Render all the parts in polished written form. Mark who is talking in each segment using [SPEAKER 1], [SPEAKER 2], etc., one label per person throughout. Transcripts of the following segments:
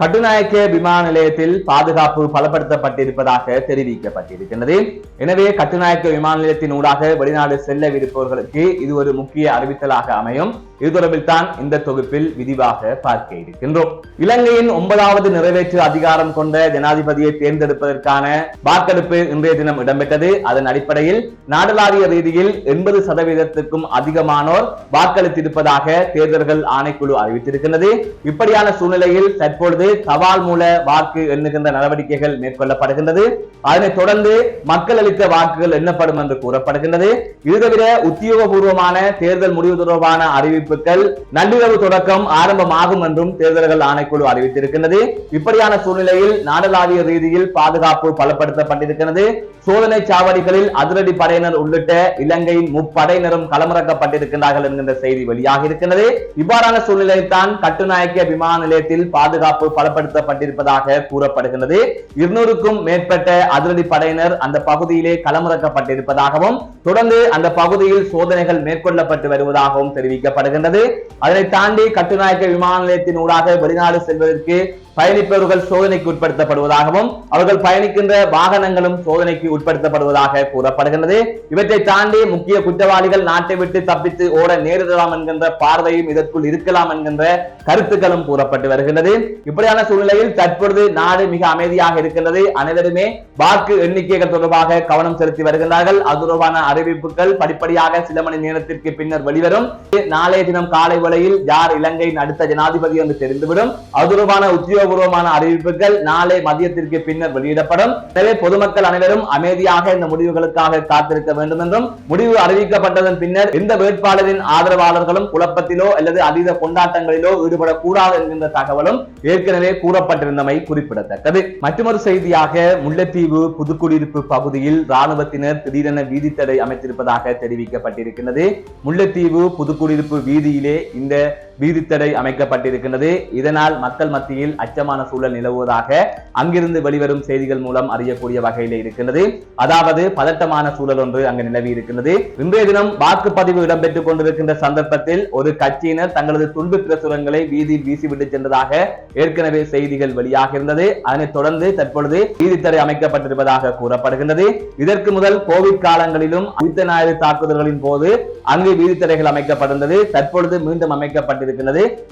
[SPEAKER 1] கட்டுநாயக்க விமான நிலையத்தில் பாதுகாப்பு பலப்படுத்தப்பட்டிருப்பதாக தெரிவிக்கப்பட்டிருக்கிறது. எனவே கட்டுநாயக்க விமான நிலையத்தின் ஊடாக வெளிநாடு செல்லவிருப்பவர்களுக்கு இது ஒரு முக்கிய அறிவித்தலாக அமையும். இது தொடர்பில் தான் இந்த தொகுப்பில் விரிவாக பார்க்க இருக்கின்றோம். இலங்கையின் 9வது நிறைவேற்று அதிகாரம் கொண்ட ஜனாதிபதியை தேர்ந்தெடுப்பதற்கான வாக்கெடுப்பு இன்றைய தினம் இடம்பெற்றது. அதன் அடிப்படையில் நாடளாவிய ரீதியில் 80% அதிகமானோர் வாக்களித்திருப்பதாக தேர்தல்கள் ஆணைக்குழு அறிவித்திருக்கிறது. இப்படியான சூழ்நிலையில் தற்பொழுது தபால் மூல வாக்கு எண்ணுகின்ற நடவடிக்கைகள் மேற்கொள்ளப்படுகின்றது. அதனைத் தொடர்ந்து மக்கள் அளித்த வாக்குகள் எண்ணப்படும் என்று கூறப்படுகின்றது. இது தவிர உத்தியோகபூர்வமான தேர்தல் முடிவு தொடர்பான அறிவிப்புகள் நள்ளிரவு தொடக்கம் ஆரம்பமாகும் என்றும் தேர்தல்கள் ஆணைக்குழு அறிவித்திருக்கிறது. இப்படியான சூழ்நிலையில் நாடளாவிய ரீதியில் பாதுகாப்பு பலப்படுத்தப்பட்டிருக்கிறது. சோதனை சாவடிகளில் அதிரடி படையினர் உள்ளிட்ட இலங்கையின் முப்படையினரும் களமிறக்கப்பட்டிருக்கிறார்கள் என்கின்ற செய்தி வெளியாக இருக்கிறது. இவ்வாறான சூழ்நிலையில் தான் கட்டுநாயக்க விமான நிலையத்தில் பாதுகாப்பு பலப்படுத்தப்பட்டிருப்பதாக கூறப்படுகின்றது. 200க்கும் மேற்பட்ட அதிரடி படையினர் அந்த பகுதியிலே களமிறக்கப்பட்டிருப்பதாகவும் தொடர்ந்து அந்த பகுதியில் சோதனைகள் மேற்கொள்ளப்பட்டு வருவதாகவும் தெரிவிக்கப்படுகின்றது. அதனை தாண்டி கட்டுநாயக்க விமான நிலையத்தின் ஊடாக வெளிநாடு செல்வதற்கு பயணிப்பவர்கள் சோதனைக்கு உட்படுத்தப்படுவதாகவும் அவர்கள் பயணிக்கின்ற வாகனங்களும் சோதனைக்கு உட்படுத்தப்படுவதாக கூறப்படுகின்றது. இவற்றை தாண்டி முக்கிய குற்றவாளிகள் நாட்டை விட்டு தப்பித்து ஓட நேரிடலாம் என்கின்ற பார்வையும் இதற்குள் இருக்கலாம் என்கின்ற கருத்துக்களும் கூறப்பட்டு வருகின்றது. இப்படியான சூழ்நிலையில் தற்பொழுது நாடு மிக அமைதியாக இருக்கின்றது. அனைவருமே வாக்கு எண்ணிக்கைகள் தொடர்பாக கவனம் செலுத்தி வருகின்றார்கள். அது தொடர்பான அறிவிப்புகள் படிப்படியாக சில மணி நேரத்திற்கு பின்னர் வெளிவரும். நாளைய தினம் காலை வேளையில் யார் இலங்கையின் அடுத்த ஜனாதிபதி என்று தெரிந்துவிடும். அது தொடர்பான உத்தியோகபூர்வமான அறிவிப்புகள் நாளை மதியத்திற்கு பின்னர் வெளியிடப்படும். எனவே பொதுமக்கள் அனைவரும் அமைதியாக இந்த முடிவுகளுக்காக காத்திருக்க வேண்டும் என்றும் முடிவு அறிவிக்கப்பட்டதன் பின்னர் எந்த வேட்பாளரின் ஆதரவாளர்களும் குழப்பத்திலோ அல்லது அதீத கொண்டாட்டங்களிலோ ஈடுபடக்கூடாது என்கின்ற தகவலும் ஏற்கனவே கூறப்பட்டிருந்தமை குறிப்பிடத்தக்கது. மற்றொரு செய்தியாக முல்லைத்தீவு புதுக்குடியிருப்பு பகுதியில் ராணுவத்தினர் திடீரென வீதித்தடை அமைத்திருப்பதாக தெரிவிக்கப்பட்டிருக்கிறது. முல்லைத்தீவு புதுக்குடியிருப்பு வீதியிலே இந்த வீதித்தடை அமைக்கப்பட்டிருக்கின்றது. இதனால் மக்கள் மத்தியில் அச்சமான சூழல் நிலவுவதாக அங்கிருந்து வெளிவரும் செய்திகள் மூலம் அறியக்கூடிய வகையில் இருக்கின்றது. அதாவது பதட்டமான சூழல் ஒன்று அங்கு நிலவி இருக்கின்றது. இன்றைய தினம் வாக்குப்பதிவு இடம்பெற்றுக் கொண்டிருக்கின்ற சந்தர்ப்பத்தில் ஒரு கட்சியினர் தங்களது துண்டு பிரசுரங்களை வீதியில் வீசிவிட்டு சென்றதாக ஏற்கனவே செய்திகள் வெளியாக இருந்தது. அதனைத் தொடர்ந்து தற்பொழுது வீதித்தடை அமைக்கப்பட்டிருப்பதாக கூறப்படுகின்றது. இதற்கு முதல் கோவிட் காலங்களிலும் ஆதித்த ஞாயிறு தாக்குதல்களின் போது அங்கு வீதித்தடைகள் அமைக்கப்பட்டிருந்தது. தற்பொழுது மீண்டும் அமைக்கப்பட்டிருக்கிறது.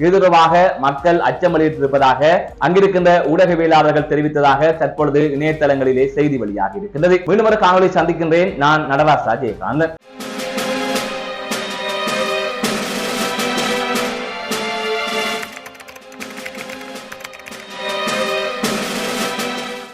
[SPEAKER 1] இது தொடர்பாக மக்கள் அச்சம் வெளியிட்டிருப்பதாக அங்கிருக்கின்ற ஊடகவியலாளர்கள் தெரிவித்ததாக தற்பொழுது இணையதளங்களிலே செய்தி வெளியாகி இருக்கின்றது. மீண்டும் ஒரு காணொலி சந்திக்கின்றேன். நான் நடராஜ் ஜெயகாந்தன்.